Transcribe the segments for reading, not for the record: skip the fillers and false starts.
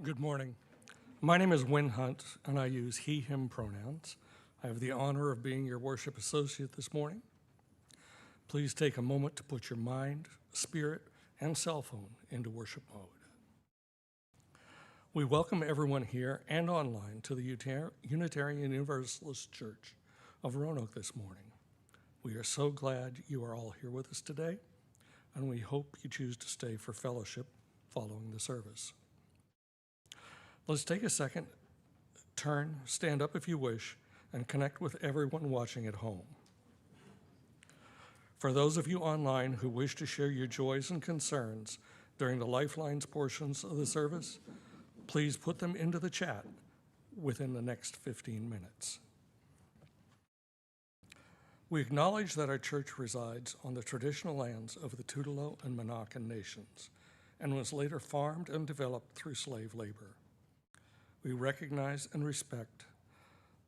Good morning. My name is Wynn Hunt, and I use he, him pronouns. I have the honor of being your worship associate this morning. Please take a moment to put your mind, spirit, and cell phone into worship mode. We welcome everyone here and online to the Unitarian Universalist Church of Roanoke this morning. We are so glad you are all here with us today, and we hope you choose to stay for fellowship following the service. Let's take a second, turn, stand up if you wish, and connect with everyone watching at home. For those of you online who wish to share your joys and concerns during the Lifelines portions of the service, please put them into the chat within the next 15 minutes. We acknowledge that our church resides on the traditional lands of the Tutelo and Monacan nations and was later farmed and developed through slave labor. We recognize and respect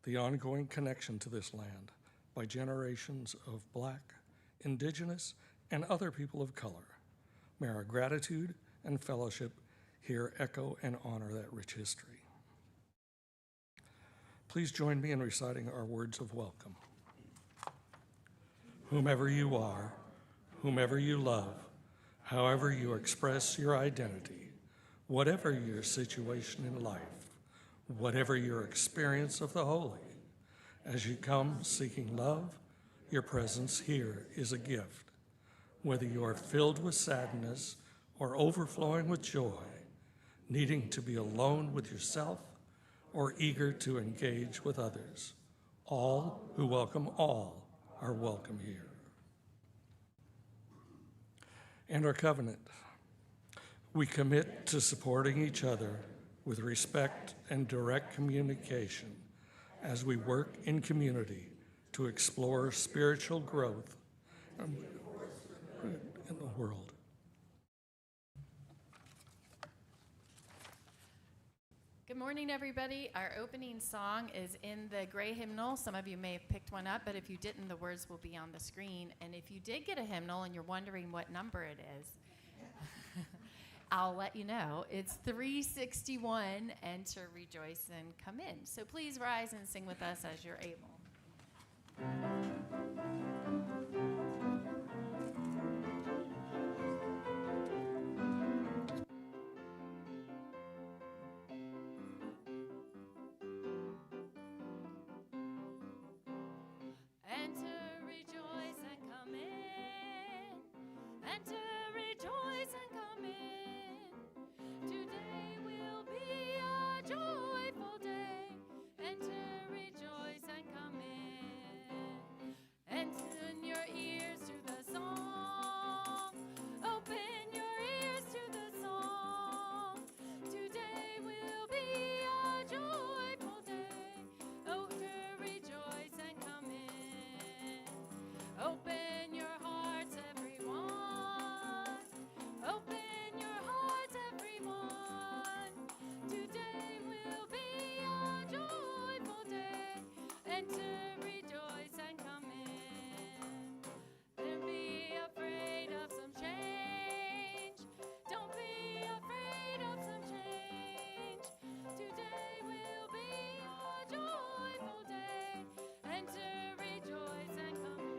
the ongoing connection to this land by generations of Black, Indigenous, and other people of color. May our gratitude and fellowship here echo and honor that rich history. Please join me in reciting our words of welcome. Whomever you are, whomever you love, however you express your identity, whatever your situation in life, whatever your experience of the holy, as you come seeking love, your presence here is a gift. Whether you are filled with sadness or overflowing with joy, needing to be alone with yourself or eager to engage with others, all who welcome all are welcome here. And our covenant. We commit to supporting each other with respect and direct communication as we work in community to explore spiritual growth in the world. Good morning, everybody. Our opening song is in the gray hymnal. Some of you may have picked one up, but if you didn't, the words will be on the screen. And if you did get a hymnal and you're wondering what number it is, I'll let you know. It's 361, Enter, Rejoice, and Come In. So please rise and sing with us as you're able. Enter, rejoice, and come in. Enter, rejoice, and come in. Today will be a joyful day. Enter, rejoice, and come in. Open your ears to the song. Open your ears to the song. Today will be a joyful day. Enter, rejoice, and come in. Open your hearts, everyone. Open your hearts, everyone. Today will be a joyful day. Enter, rejoice, and come in. Don't be afraid of some change. Don't be afraid of some change. Today will be a joyful day. Enter, rejoice, and come in.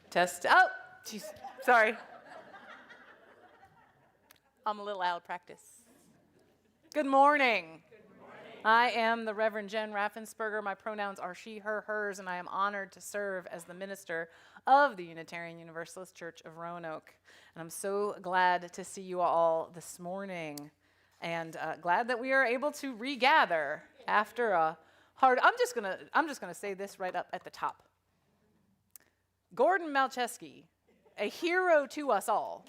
Test. Oh, geez. Sorry. I'm a little out of practice. Good morning. I am the Reverend Jen Raffensperger. My pronouns are she, her, hers, and I am honored to serve as the minister of the Unitarian Universalist Church of Roanoke. And I'm so glad to see you all this morning, and glad that we are able to regather after a hard. I'm just gonna say this right up at the top. Gordon Malcheski, a hero to us all,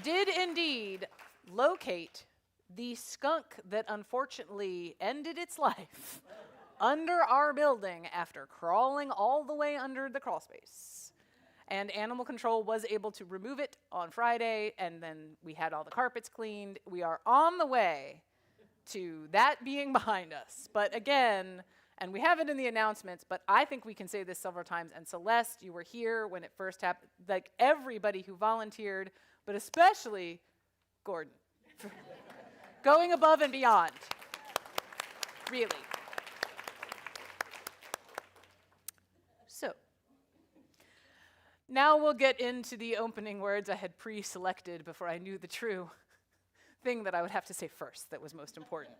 did indeed locate the skunk that unfortunately ended its life under our building after crawling all the way under the crawl space. And animal control was able to remove it on Friday, and then we had all the carpets cleaned. We are on the way to that being behind us. But again, and we have it in the announcements, but I think we can say this several times. And Celeste, you were here when it first happened. Like everybody who volunteered, but especially Gordon, for going above and beyond, really. So, now we'll get into the opening words I had pre-selected before I knew the true thing that I would have to say first that was most important.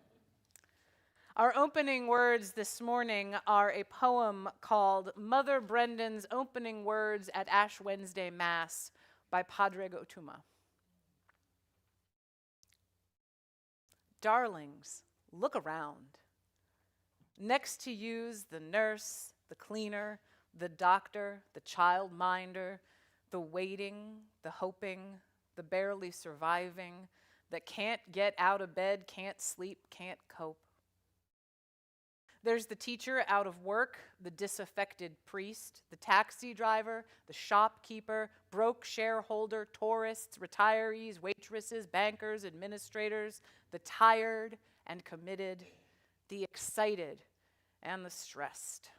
Our opening words this morning are a poem called Mother Brendan's Opening Words at Ash Wednesday Mass by Padre Gotuma. Darlings, look around. Next to you's the nurse, the cleaner, the doctor, the childminder, the waiting, the hoping, the barely surviving, that can't get out of bed, can't sleep, can't cope. There's the teacher out of work, the disaffected priest, the taxi driver, the shopkeeper, broke shareholder, tourists, retirees, waitresses, bankers, administrators, the tired and committed, the excited and the stressed.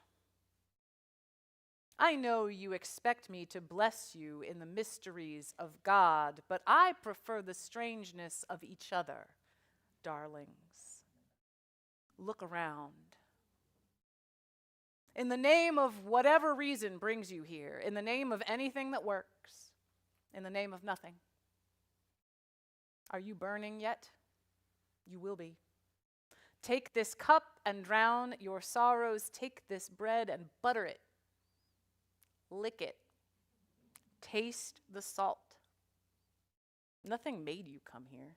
I know you expect me to bless you in the mysteries of God, but I prefer the strangeness of each other, darlings. Look around. In the name of whatever reason brings you here, in the name of anything that works, in the name of nothing. Are you burning yet? You will be. Take this cup and drown your sorrows. Take this bread and butter it. Lick it. Taste the salt. Nothing made you come here.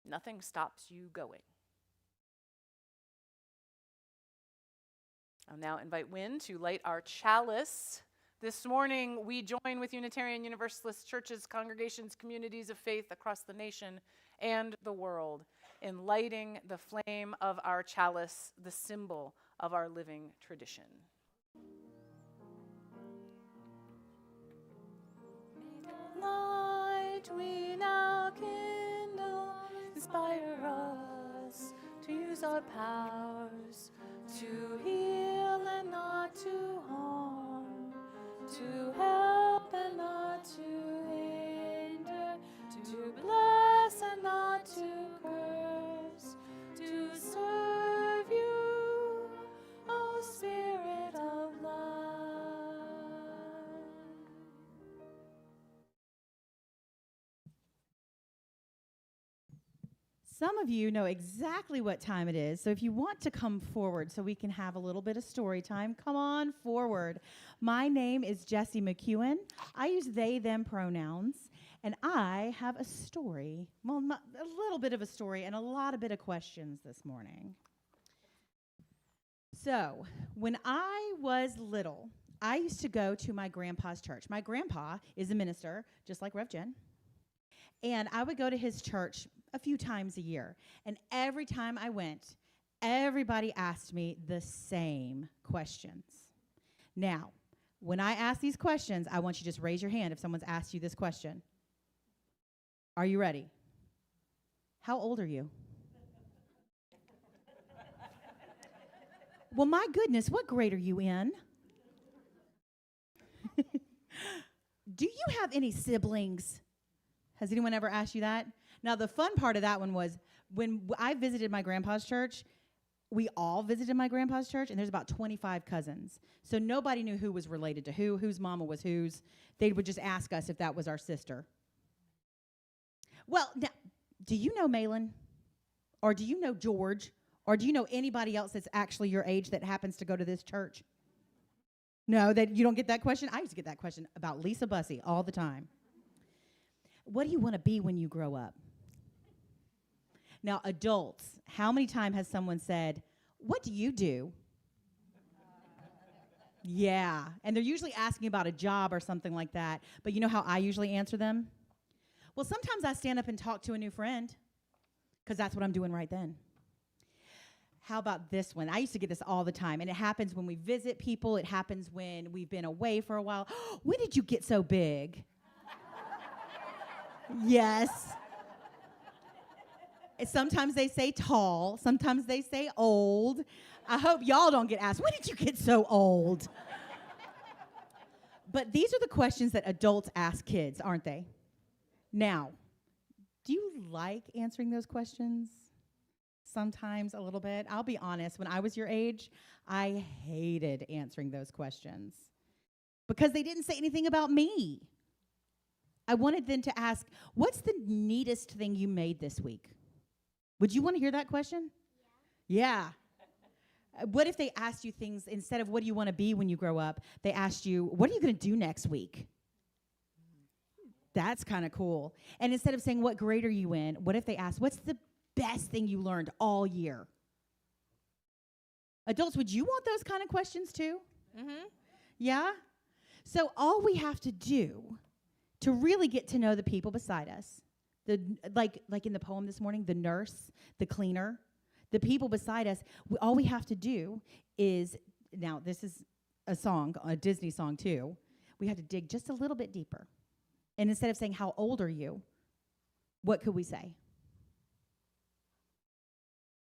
Nothing stops you going. I'll now invite Wynn to light our chalice. This morning, we join with Unitarian Universalist churches, congregations, communities of faith across the nation and the world in lighting the flame of our chalice, the symbol of our living tradition. Light we now kindle, inspire us to use our powers to heal and not to harm, to help and not to hinder, to bless and not to curse, to serve you, O Spirit of love. Some of you know exactly what time it is, so if you want to come forward so we can have a little bit of story time, come on forward. My name is Jessie McEwen. I use they, them pronouns, and I have a story, well, a little bit of a story and a lot of questions this morning. So, when I was little, I used to go to my grandpa's church. My grandpa is a minister, just like Rev Jen, and I would go to his church a few times a year. And every time I went, everybody asked me the same questions. Now, when I ask these questions, I want you to just raise your hand if someone's asked you this question. Are you ready? How old are you? Well, my goodness, what grade are you in? Do you have any siblings? Has anyone ever asked you that? Now, the fun part of that one was when I visited my grandpa's church, we all visited my grandpa's church, and there's about 25 cousins. So nobody knew who was related to who, whose mama was whose. They would just ask us if that was our sister. Well, now, do you know Malin? Or do you know George? Or do you know anybody else that's actually your age that happens to go to this church? No, that you don't get that question? I used to get that question about Lisa Bussey all the time. What do you want to be when you grow up? Now, adults, how many times has someone said, what do you do? Yeah, and they're usually asking about a job or something like that. But you know how I usually answer them? Well, sometimes I stand up and talk to a new friend because that's what I'm doing right then. How about this one? I used to get this all the time, and it happens when we visit people. It happens when we've been away for a while. When did you get so big? Yes. Sometimes they say tall. Sometimes they say old. I hope y'all don't get asked, when did you get so old? But these are the questions that adults ask kids, aren't they? Now, do you like answering those questions? Sometimes a little bit. I'll be honest, when I was your age, I hated answering those questions because they didn't say anything about me. I wanted them to ask, what's the neatest thing you made this week? Would you want to hear that question? Yeah. What if they asked you things, instead of what do you want to be when you grow up, they asked you, what are you going to do next week? That's kind of cool. And instead of saying, what grade are you in, what if they asked, what's the best thing you learned all year? Adults, would you want those kind of questions too? Mm-hmm. Yeah? So all we have to do to really get to know the people beside us, like in the poem this morning, the nurse, the cleaner, the people beside us, all we have to do is, now this is a song, a Disney song too, we have to dig just a little bit deeper. And instead of saying, how old are you? What could we say?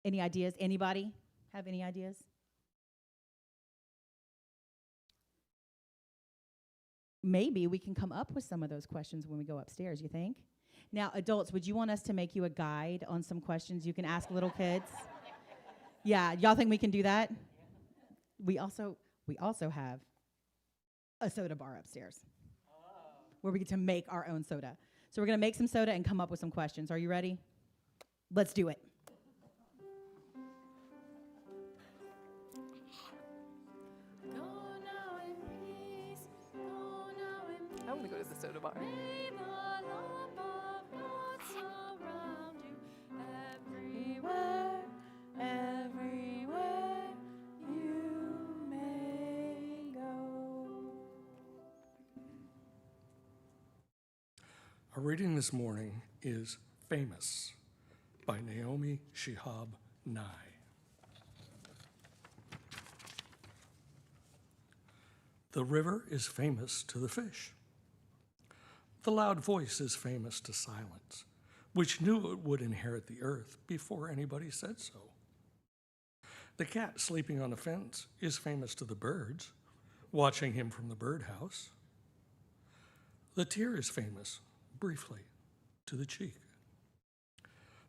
Any ideas? Anybody have any ideas? Maybe we can come up with some of those questions when we go upstairs, you think? Now, adults, would you want us to make you a guide on some questions you can ask little kids? Yeah, y'all think we can do that? We also have a soda bar upstairs where we get to make our own soda. So we're going to make some soda and come up with some questions. Are you ready? Let's do it. I want to go to the soda bar. Everywhere you may go. Our reading this morning is Famous by Naomi Shihab Nye. The river is famous to the fish. The loud voice is famous to silence, which knew it would inherit the earth before anybody said so. The cat sleeping on a fence is famous to the birds, watching him from the birdhouse. The tear is famous, briefly, to the cheek.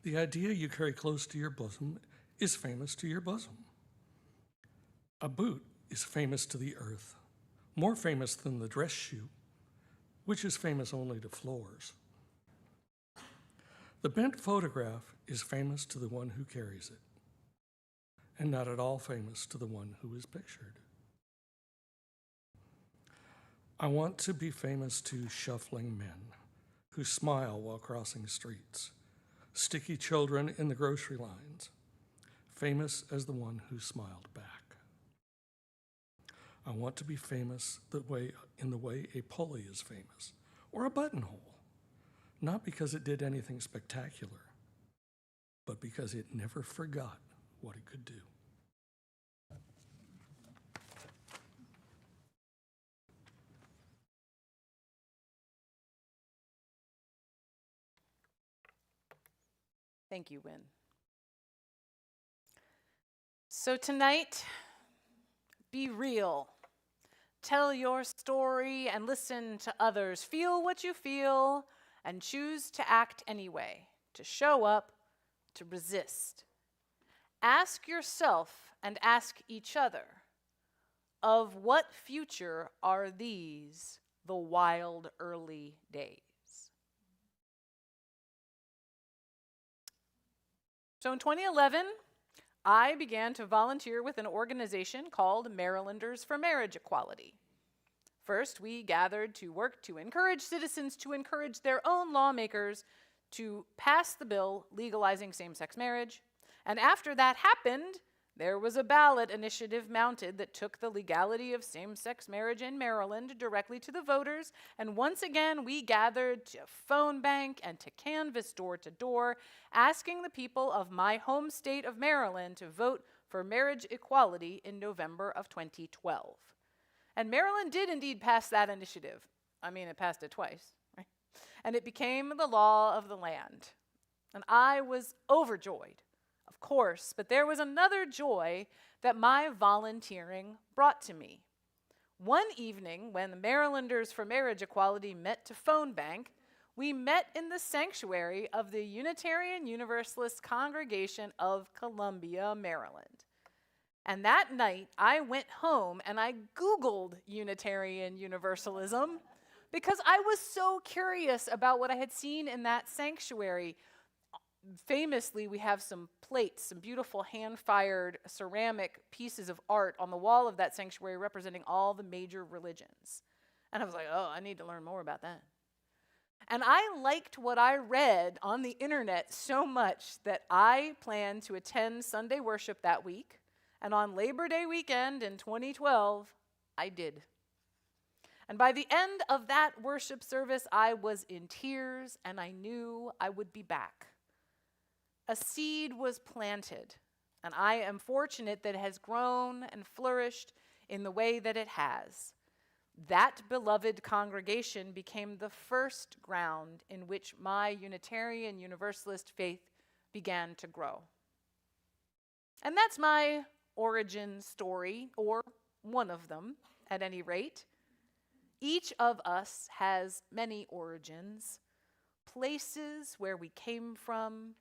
The idea you carry close to your bosom is famous to your bosom. A boot is famous to the earth, more famous than the dress shoe, which is famous only to floors. The bent photograph is famous to the one who carries it, and not at all famous to the one who is pictured. I want to be famous to shuffling men who smile while crossing streets, sticky children in the grocery lines, famous as the one who smiled back. I want to be famous in the way a pulley is famous, or a buttonhole, not because it did anything spectacular, but because it never forgot what it could do. Thank you, Wynn. So tonight, be real. Tell your story and listen to others. Feel what you feel and choose to act anyway, to show up, to resist. Ask yourself and ask each other, of what future are these, the wild early days? So in 2011, I began to volunteer with an organization called Marylanders for Marriage Equality. First, we gathered to work to encourage citizens to encourage their own lawmakers to pass the bill legalizing same-sex marriage. And after that happened, there was a ballot initiative mounted that took the legality of same-sex marriage in Maryland directly to the voters. And once again, we gathered to phone bank and to canvass door to door, asking the people of my home state of Maryland to vote for marriage equality in November of 2012. And Maryland did indeed pass that initiative. I mean, it passed it twice, right? And it became the law of the land. And I was overjoyed, of course, but there was another joy that my volunteering brought to me. One evening, when the Marylanders for Marriage Equality met to phone bank, we met in the sanctuary of the Unitarian Universalist congregation of Columbia, Maryland. And that night, I went home and I Googled Unitarian Universalism because I was so curious about what I had seen in that sanctuary. Famously, we have some plates, some beautiful hand-fired ceramic pieces of art on the wall of that sanctuary representing all the major religions. And I was like, oh, I need to learn more about that. And I liked what I read on the internet so much that I planned to attend Sunday worship that week. And on Labor Day weekend in 2012, I did. And by the end of that worship service, I was in tears and I knew I would be back. A seed was planted, and I am fortunate that it has grown and flourished in the way that it has. That beloved congregation became the first ground in which my Unitarian Universalist faith began to grow. And that's my origin story, or one of them, at any rate. Each of us has many origins, places where we came from,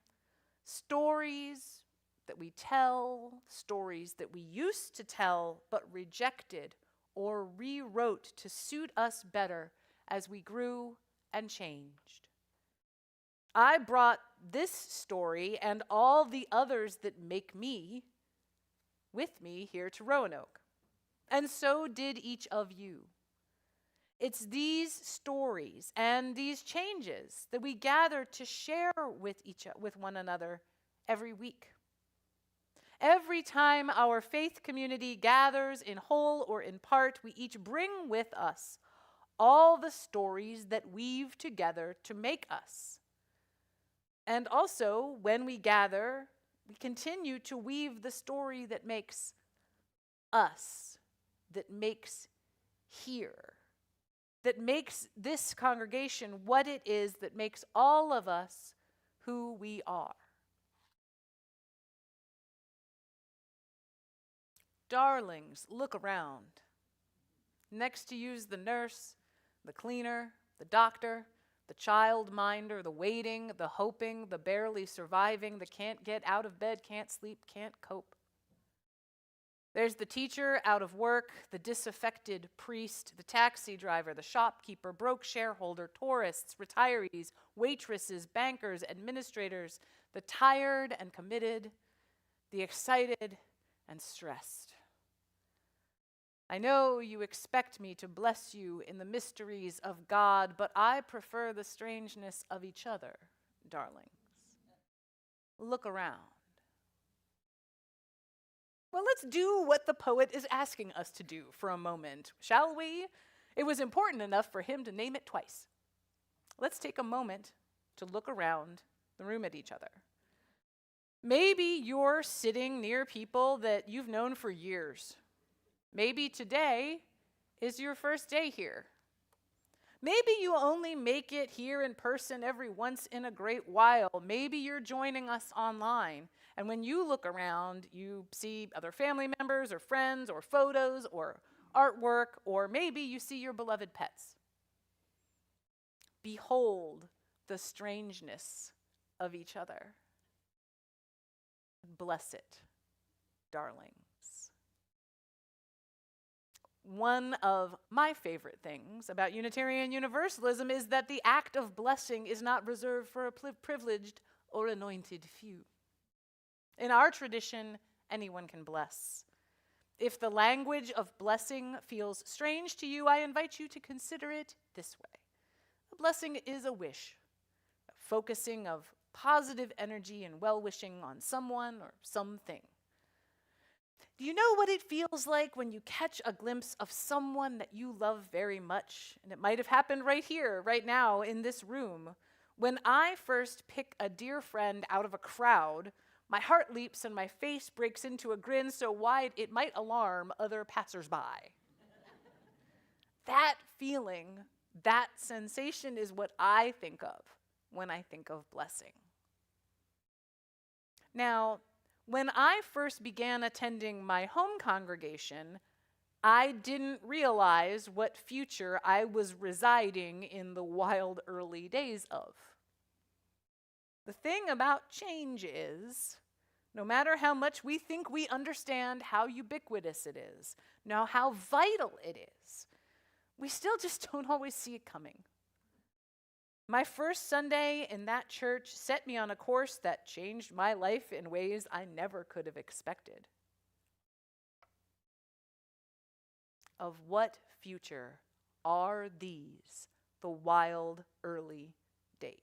stories that we tell, stories that we used to tell but rejected or rewrote to suit us better as we grew and changed. I brought this story and all the others that make me with me here to Roanoke, and so did each of you. It's these stories and these changes that we gather to share with one another every week. Every time our faith community gathers in whole or in part, we each bring with us all the stories that weave together to make us. And also, when we gather, we continue to weave the story that makes us, that makes here, that makes this congregation what it is that makes all of us who we are. Darlings, look around. Next to you's the nurse, the cleaner, the doctor, the child minder, the waiting, the hoping, the barely surviving, the can't get out of bed, can't sleep, can't cope. There's the teacher out of work, the disaffected priest, the taxi driver, the shopkeeper, broke shareholder, tourists, retirees, waitresses, bankers, administrators, the tired and committed, the excited and stressed. I know you expect me to bless you in the mysteries of God, but I prefer the strangeness of each other, darlings. Look around. Well, let's do what the poet is asking us to do for a moment, shall we? It was important enough for him to name it twice. Let's take a moment to look around the room at each other. Maybe you're sitting near people that you've known for years. Maybe today is your first day here. Maybe you only make it here in person every once in a great while. Maybe you're joining us online. And when you look around, you see other family members or friends or photos or artwork, or maybe you see your beloved pets. Behold the strangeness of each other. Bless it, darlings. One of my favorite things about Unitarian Universalism is that the act of blessing is not reserved for a privileged or anointed few. In our tradition, anyone can bless. If the language of blessing feels strange to you, I invite you to consider it this way. A blessing is a wish, a focusing of positive energy and well-wishing on someone or something. Do you know what it feels like when you catch a glimpse of someone that you love very much? And it might have happened right here, right now, in this room. When I first pick a dear friend out of a crowd, My heart leaps and my face breaks into a grin so wide it might alarm other passersby. That feeling, that sensation is what I think of when I think of blessing. Now, when I first began attending my home congregation, I didn't realize what future I was residing in the wild early days of. The thing about change is, no matter how much we think we understand how ubiquitous it is, now how vital it is, we still just don't always see it coming. My first Sunday in that church set me on a course that changed my life in ways I never could have expected. Of what future are these, the wild early days?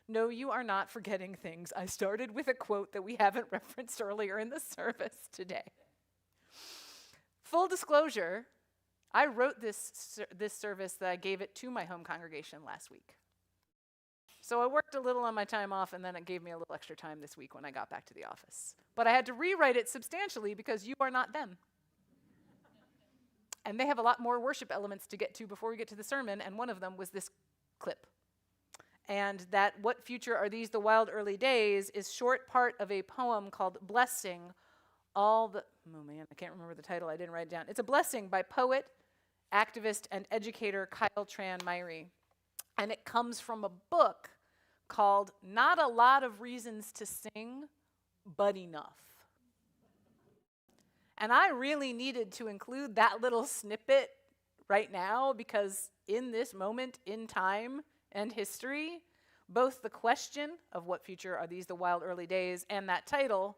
No, you are not forgetting things. I started with a quote that we haven't referenced earlier in the service today. Full disclosure, I wrote this service that I gave it to my home congregation last week. So I worked a little on my time off, and then it gave me a little extra time this week when I got back to the office. But I had to rewrite it substantially because you are not them. And they have a lot more worship elements to get to before we get to the sermon, and one of them was this clip. And that what future are these, the wild early days, is short part of a poem called Blessing, oh man, I can't remember the title, I didn't write it down. It's a blessing by poet, activist, and educator Kyle Tran-Myrie. And it comes from a book called Not a Lot of Reasons to Sing, But Enough. And I really needed to include that little snippet right now because in this moment in time and history, both the question of what future are these, the wild early days, and that title,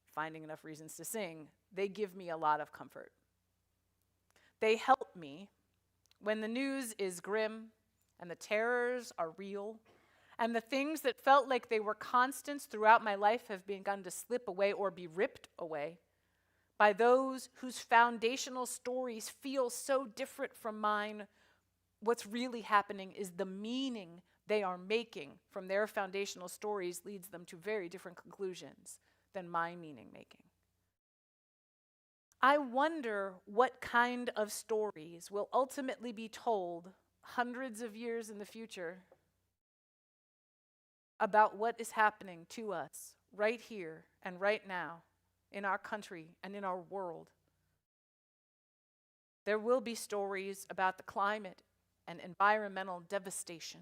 Finding Enough Reasons to Sing, they give me a lot of comfort. They help me when the news is grim and the terrors are real and the things that felt like they were constants throughout my life have begun to slip away or be ripped away by those whose foundational stories feel so different from mine. What's really happening is the meaning they are making from their foundational stories leads them to very different conclusions than my meaning making. I wonder what kind of stories will ultimately be told hundreds of years in the future about what is happening to us right here and right now in our country and in our world. There will be stories about the climate and environmental devastation.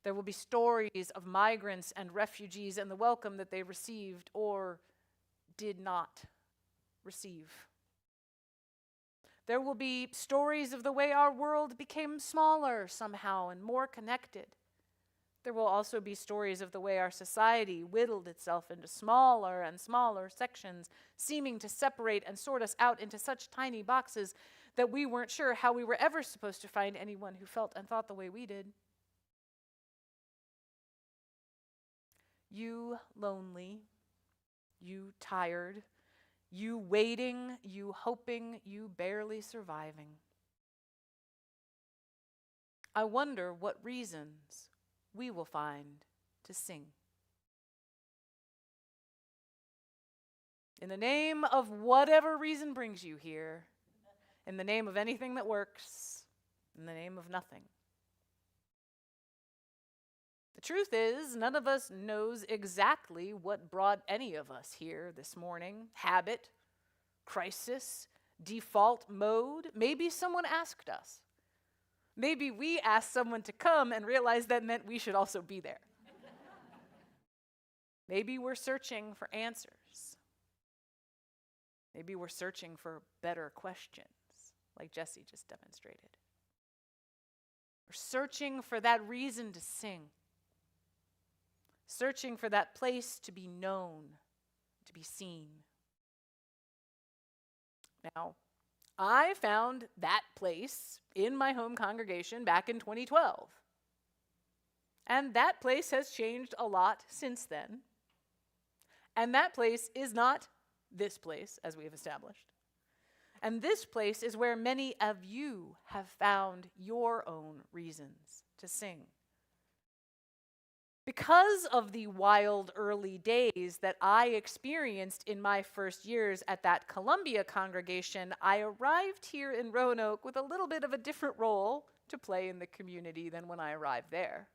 There will be stories of migrants and refugees and the welcome that they received or did not receive. There will be stories of the way our world became smaller somehow and more connected. There will also be stories of the way our society whittled itself into smaller and smaller sections, seeming to separate and sort us out into such tiny boxes that we weren't sure how we were ever supposed to find anyone who felt and thought the way we did. You lonely, you tired, you waiting, you hoping, you barely surviving. I wonder what reasons we will find to sing. In the name of whatever reason brings you here, in the name of anything that works, in the name of nothing. The truth is, none of us knows exactly what brought any of us here this morning. Habit, crisis, default mode. Maybe someone asked us. Maybe we asked someone to come and realized that meant we should also be there. Maybe we're searching for answers. Maybe we're searching for better questions, like Jesse just demonstrated. We're searching for that reason to sing. Searching for that place to be known, to be seen. Now, I found that place in my home congregation back in 2012. And that place has changed a lot since then. And that place is not this place, as we have established. And this place is where many of you have found your own reasons to sing. Because of the wild early days that I experienced in my first years at that Columbia congregation, I arrived here in Roanoke with a little bit of a different role to play in the community than when I arrived there.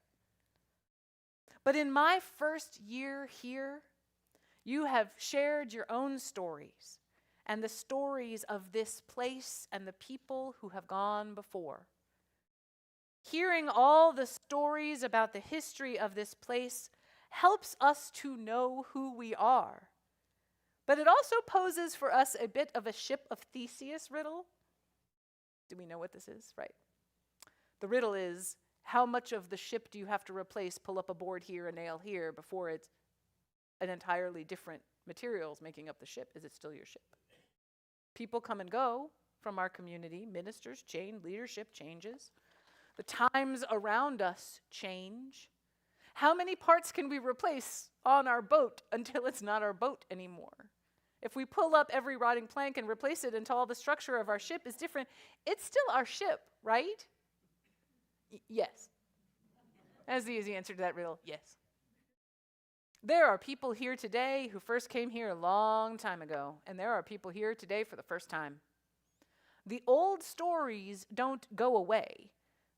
But in my first year here, you have shared your own stories and the stories of this place and the people who have gone before. Hearing all the stories about the history of this place helps us to know who we are. But it also poses for us a bit of a ship of Theseus riddle. Do we know what this is? Right. The riddle is, how much of the ship do you have to replace, pull up a board here, a nail here, before it's an entirely different materials making up the ship? Is it still your ship? People come and go from our community. Ministers change, leadership changes. The times around us change. How many parts can we replace on our boat until it's not our boat anymore? If we pull up every rotting plank and replace it until all the structure of our ship is different, it's still our ship, right? Yes. That's the easy answer to that riddle, yes. There are people here today who first came here a long time ago, and there are people here today for the first time. The old stories don't go away,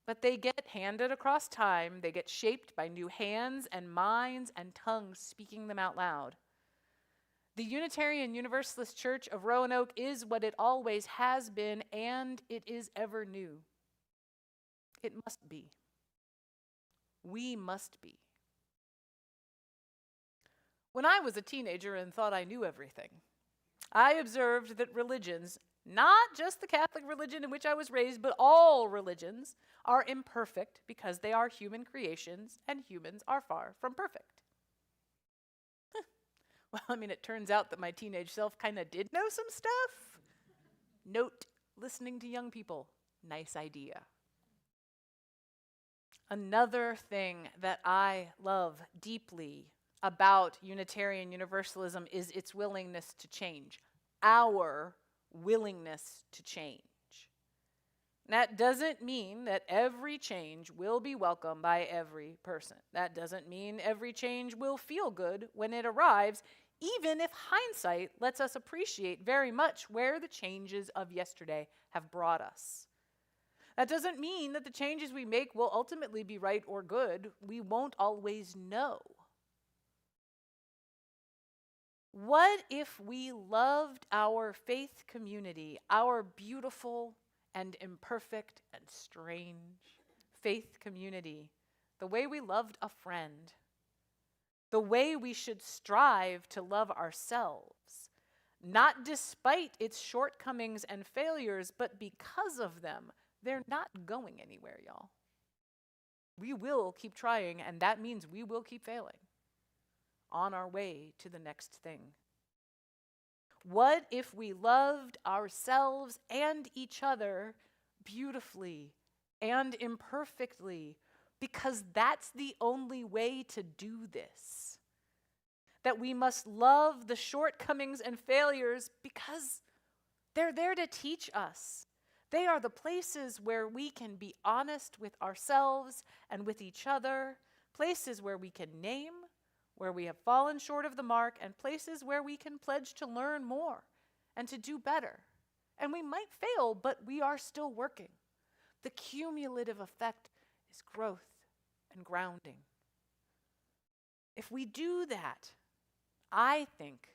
but they get handed across time. They get shaped by new hands and minds and tongues speaking them out loud. The Unitarian Universalist Church of Roanoke is what it always has been, and it is ever new. It must be. We must be. When I was a teenager and thought I knew everything, I observed that religions, not just the Catholic religion in which I was raised, but all religions, are imperfect because they are human creations, and humans are far from perfect. Well, it turns out that my teenage self kind of did know some stuff. Note, listening to young people, nice idea. Another thing that I love deeply about Unitarian Universalism is its willingness to change. Our willingness to change. That doesn't mean that every change will be welcome by every person. That doesn't mean every change will feel good when it arrives, even if hindsight lets us appreciate very much where the changes of yesterday have brought us. That doesn't mean that the changes we make will ultimately be right or good. We won't always know. What if we loved our faith community, our beautiful and imperfect and strange faith community, the way we loved a friend, the way we should strive to love ourselves, not despite its shortcomings and failures, but because of them? They're not going anywhere, y'all. We will keep trying, and that means we will keep failing on our way to the next thing. What if we loved ourselves and each other beautifully and imperfectly, because that's the only way to do this? That we must love the shortcomings and failures because they're there to teach us. They are the places where we can be honest with ourselves and with each other, places where we can name where we have fallen short of the mark, and places where we can pledge to learn more and to do better. And we might fail, but we are still working. The cumulative effect is growth and grounding. If we do that, I think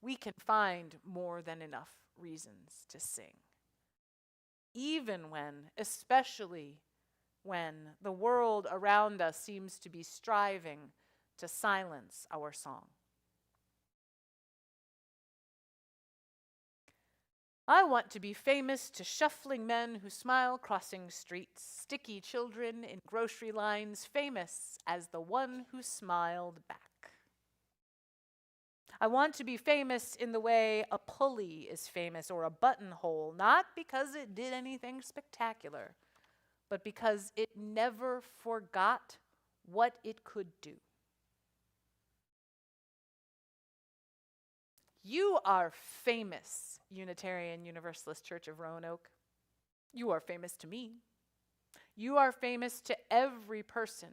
we can find more than enough reasons to sing. Even when, especially when, the world around us seems to be striving to silence our song. I want to be famous to shuffling men who smile crossing streets, sticky children in grocery lines, famous as the one who smiled back. I want to be famous in the way a pulley is famous or a buttonhole, not because it did anything spectacular, but because it never forgot what it could do. You are famous, Unitarian Universalist Church of Roanoke. You are famous to me. You are famous to every person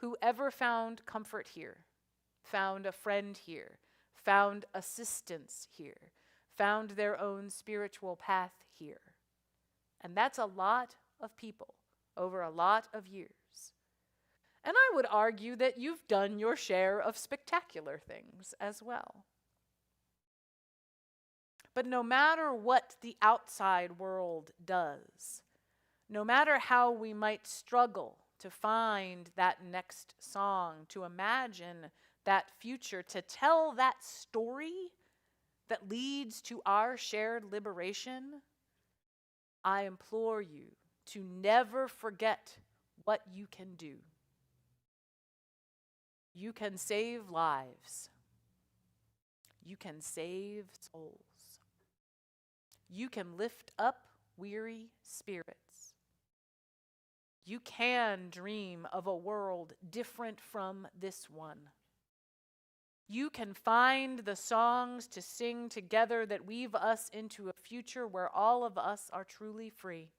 Whoever found comfort here, found a friend here, found assistance here, found their own spiritual path here. And that's a lot of people over a lot of years. And I would argue that you've done your share of spectacular things as well. But no matter what the outside world does, no matter how we might struggle to find that next song, to imagine that future, to tell that story that leads to our shared liberation, I implore you to never forget what you can do. You can save lives. You can save souls. You can lift up weary spirits. You can dream of a world different from this one. You can find the songs to sing together that weave us into a future where all of us are truly free.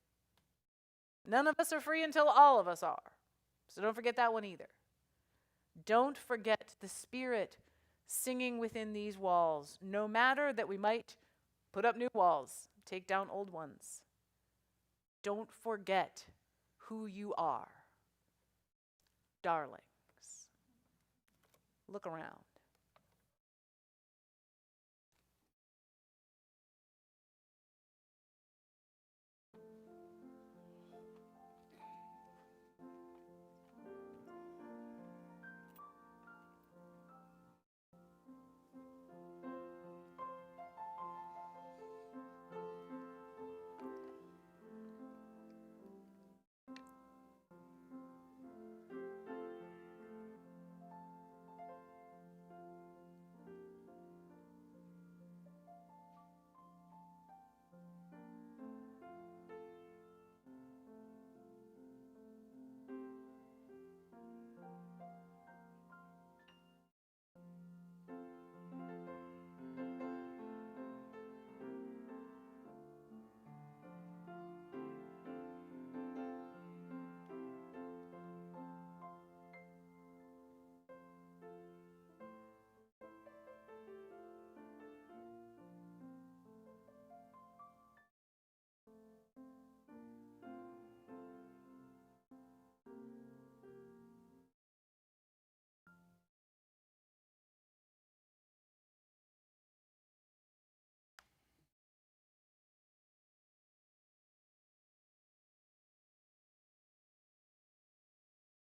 None of us are free until all of us are. So don't forget that one either. Don't forget the Spirit singing within these walls, no matter that we might put up new walls, take down old ones. Don't forget who you are. Darlings, look around.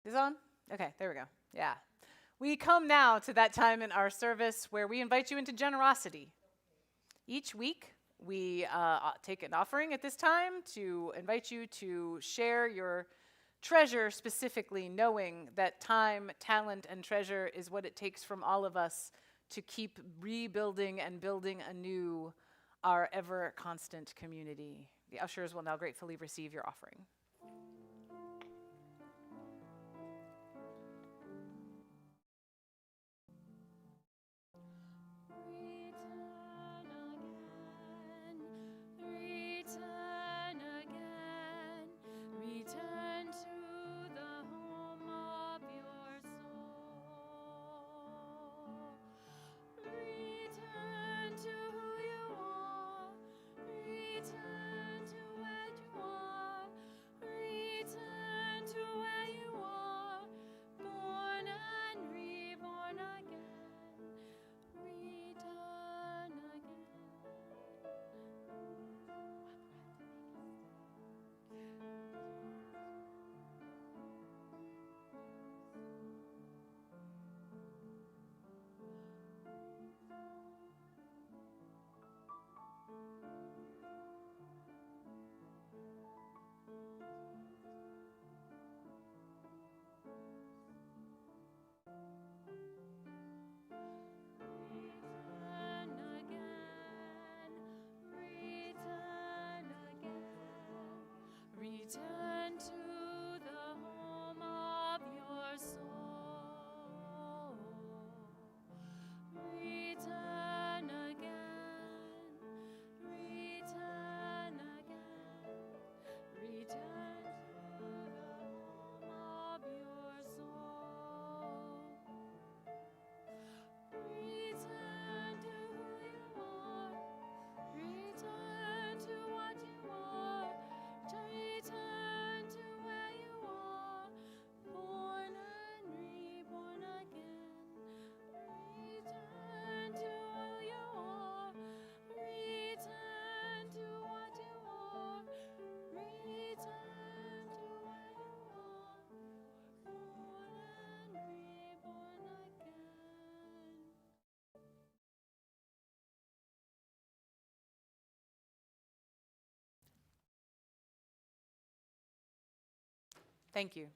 Is it on? Okay, there we go. Yeah. We come now to that time in our service where we invite you into generosity. Each week, we take an offering at this time to invite you to share your treasure specifically, knowing that time, talent, and treasure is what it takes from all of us to keep rebuilding and building anew our ever constant community. The ushers will now gratefully receive your offering. Thank you.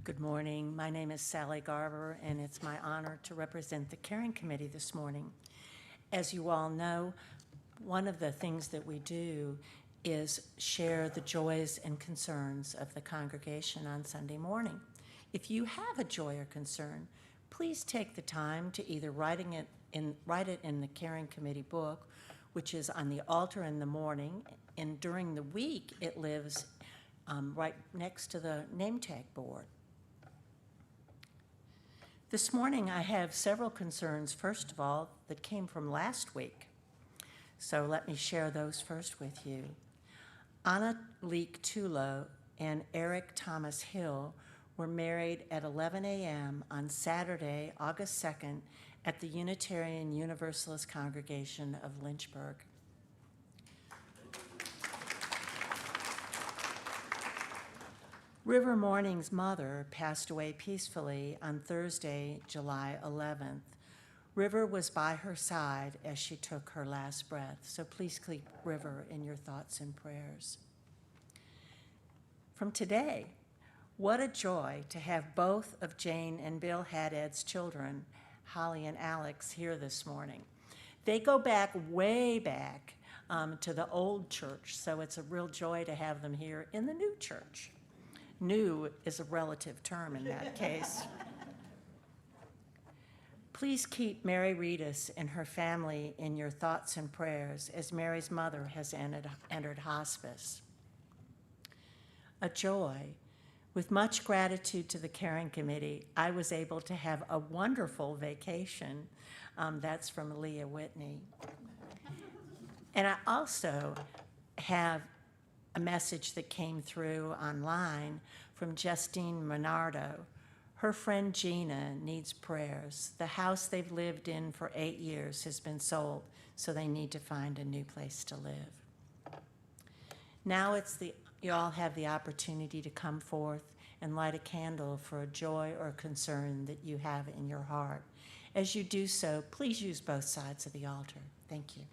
Good morning. My name is Sally Garber, and it's my honor to represent the Caring Committee this morning. As you all know, one of the things that we do is share the joys and concerns of the congregation on Sunday morning. If you have a joy or concern, please take the time to either write it in the Caring Committee book, which is on the altar in the morning, and during the week it lives right next to the name tag board. This morning I have several concerns, first of all, that came from last week. So let me share those first with you. Anna Leek Tulo and Eric Thomas Hill were married at 11 a.m. on Saturday, August 2nd, at the Unitarian Universalist congregation of Lynchburg. River Morning's mother passed away peacefully on Thursday, July 11th. River was by her side as she took her last breath, so please keep River in your thoughts and prayers. From today, what a joy to have both of Jane and Bill Haddad's children, Holly and Alex, here this morning. They go back, way back, to the old church, so it's a real joy to have them here in the new church. New is a relative term in that case. Please keep Mary Reedus and her family in your thoughts and prayers as Mary's mother has entered hospice. A joy. With much gratitude to the Caring Committee, I was able to have a wonderful vacation. That's from Leah Whitney. And I also have a message that came through online from Justine Menardo. Her friend Gina needs prayers. The house they've lived in for 8 years has been sold, so they need to find a new place to live. Now you all have the opportunity to come forth and light a candle for a joy or concern that you have in your heart. As you do so, please use both sides of the altar. Thank you.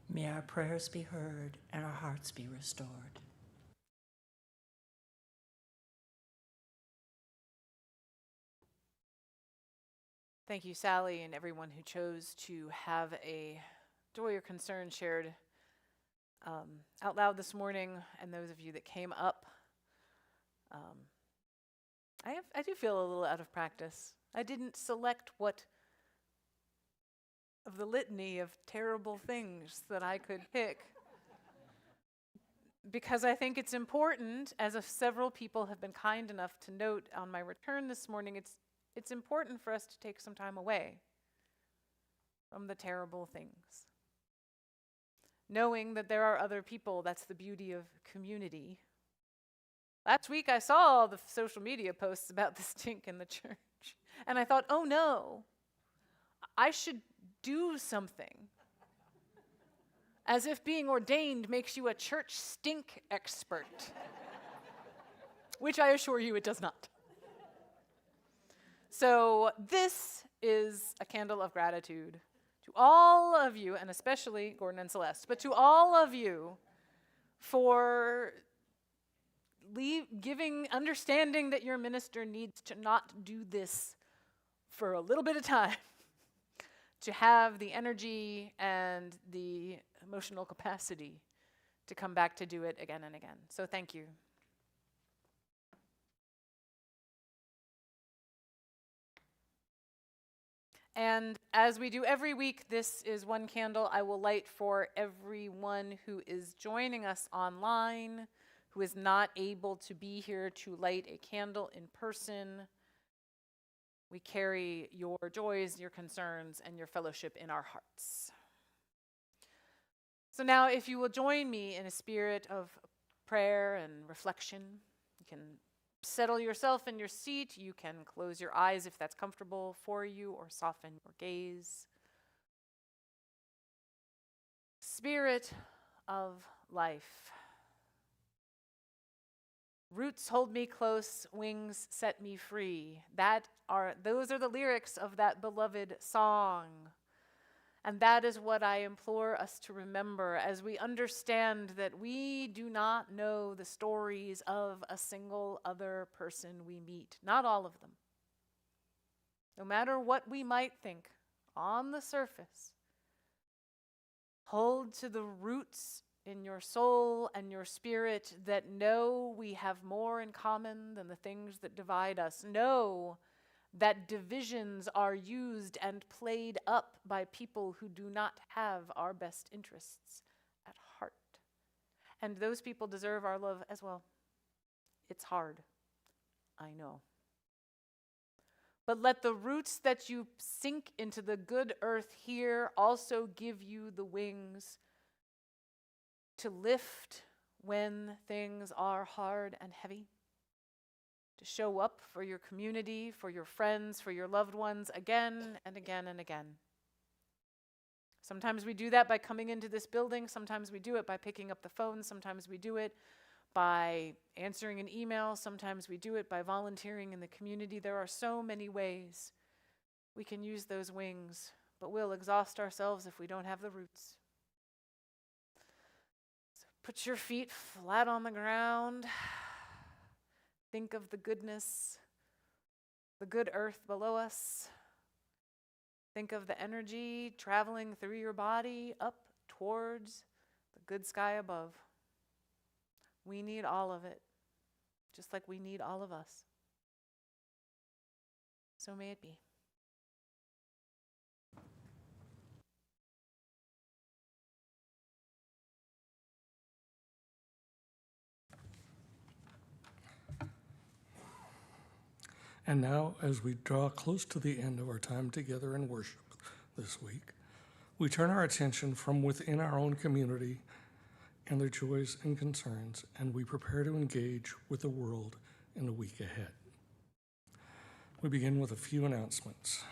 May our prayers be heard and our hearts be restored. Thank you, Sally, and everyone who chose to have a joy or concern shared out loud this morning, and those of you that came up. I do feel a little out of practice. I didn't select what of the litany of terrible things that I could pick, because I think it's important, as several people have been kind enough to note on my return this morning, it's important for us to take some time away from the terrible things. Knowing that there are other people, that's the beauty of community. Last week I saw all the social media posts about the stink in the church, and I thought, oh no, I should do something. As if being ordained makes you a church stink expert, which I assure you it does not. So this is a candle of gratitude to all of you, and especially Gordon and Celeste, but to all of you for understanding that your minister needs to not do this for a little bit of time, to have the energy and the emotional capacity to come back to do it again and again. So thank you. And as we do every week, this is one candle I will light for everyone who is joining us online, who is not able to be here to light a candle in person. We carry your joys, your concerns, and your fellowship in our hearts. So now, if you will join me in a spirit of prayer and reflection, you can settle yourself in your seat. You can close your eyes if that's comfortable for you, or soften your gaze. Spirit of life. Roots hold me close, wings set me free. Those are the lyrics of that beloved song. And that is what I implore us to remember as we understand that we do not know the stories of a single other person we meet. Not all of them. No matter what we might think on the surface, hold to the roots in your soul and your spirit that know we have more in common than the things that divide us. Know that divisions are used and played up by people who do not have our best interests at heart. And those people deserve our love as well. It's hard, I know. But let the roots that you sink into the good earth here also give you the wings to lift when things are hard and heavy. To show up for your community, for your friends, for your loved ones again and again and again. Sometimes we do that by coming into this building. Sometimes we do it by picking up the phone. Sometimes we do it by answering an email. Sometimes we do it by volunteering in the community. There are so many ways we can use those wings, but we'll exhaust ourselves if we don't have the roots. So put your feet flat on the ground. Think of the goodness, the good earth below us. Think of the energy traveling through your body up towards the good sky above. We need all of it, just like we need all of us. So may it be. And now, as we draw close to the end of our time together in worship this week, we turn our attention from within our own community and their joys and concerns, and we prepare to engage with the world in the week ahead. We begin with a few announcements.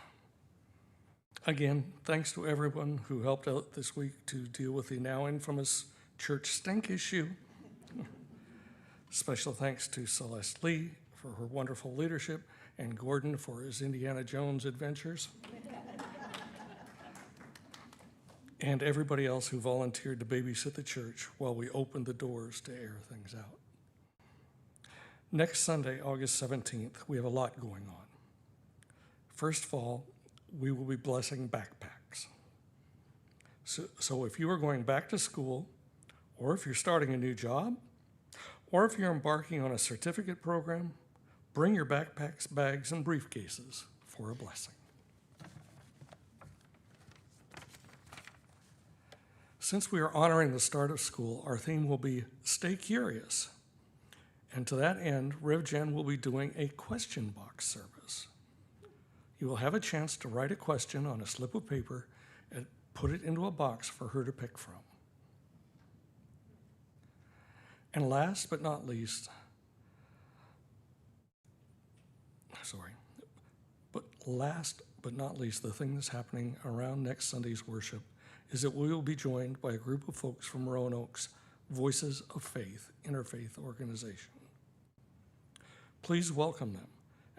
Again, thanks to everyone who helped out this week to deal with the now infamous church stink issue. Special thanks to Celeste Lee for her wonderful leadership, and Gordon for his Indiana Jones adventures. and everybody else who volunteered to babysit the church while we opened the doors to air things out. Next Sunday, August 17th, we have a lot going on. First of all, we will be blessing backpacks. So if you are going back to school, or if you're starting a new job, or if you're embarking on a certificate program, bring your backpacks, bags, and briefcases for a blessing. Since we are honoring the start of school, our theme will be Stay Curious. And to that end, Rev Jen will be doing a question box service. You will have a chance to write a question on a slip of paper and put it into a box for her to pick from. And last but not least, the thing that's happening around next Sunday's worship is that we will be joined by a group of folks from Roanoke's Voices of Faith interfaith organization. Please welcome them.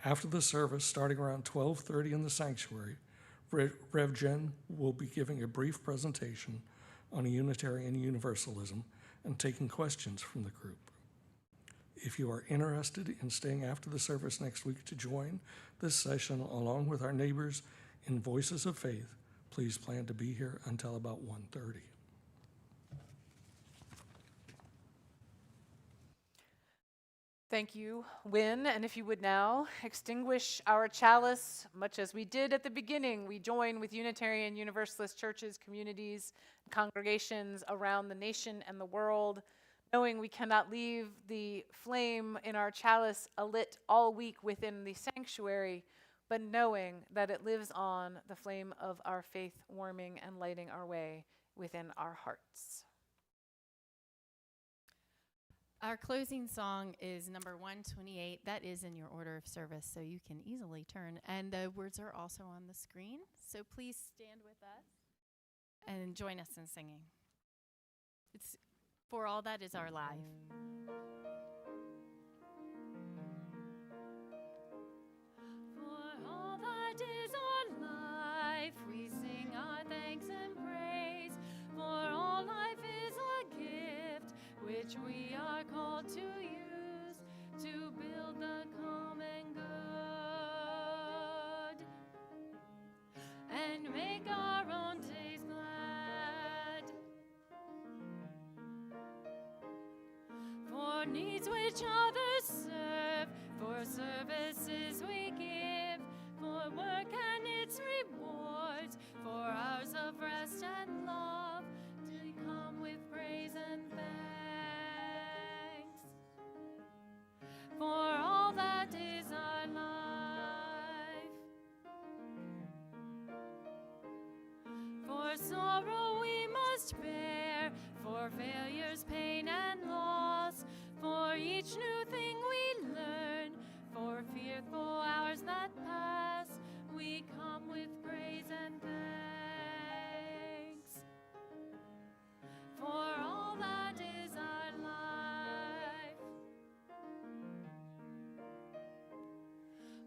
After the service, starting around 12:30 in the sanctuary, Rev Jen will be giving a brief presentation on Unitarian Universalism and taking questions from the group. If you are interested in staying after the service next week to join this session along with our neighbors in Voices of Faith, please plan to be here until about 1:30. Thank you, Wynn. And if you would now extinguish our chalice, much as we did at the beginning, we join with Unitarian Universalist churches, communities, congregations around the nation and the world, knowing we cannot leave the flame in our chalice alit all week within the sanctuary, but knowing that it lives on, the flame of our faith warming and lighting our way within our hearts. Our closing song is number 128. That is in your order of service, so you can easily turn. And the words are also on the screen, so please stand with us and join us in singing. It's For All That Is Our Life. For all that is our life, we sing our thanks and praise. For all life is a gift which we are called to use to build the common good and make our own days glad. For needs which others serve, for services we give, for work and its rewards, for hours of rest and love, to come with praise and thanks. For all that is our life. For sorrow we must bear, for failures, pain, and loss, for each new thing we learn, for fearful hours that pass, we come with praise and thanks. For all that is our life.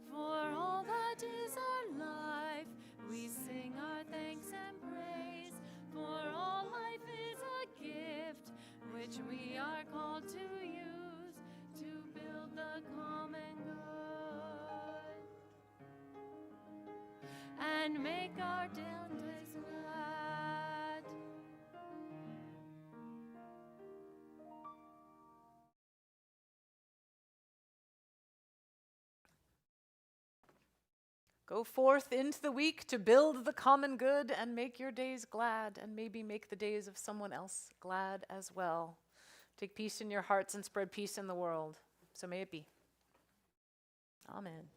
For all that is our life, we sing our thanks and praise. For all life is a gift which we are called to use to build the common good and make our down days glad. Go forth into the week to build the common good and make your days glad, and maybe make the days of someone else glad as well. Take peace in your hearts and spread peace in the world. So may it be. Amen.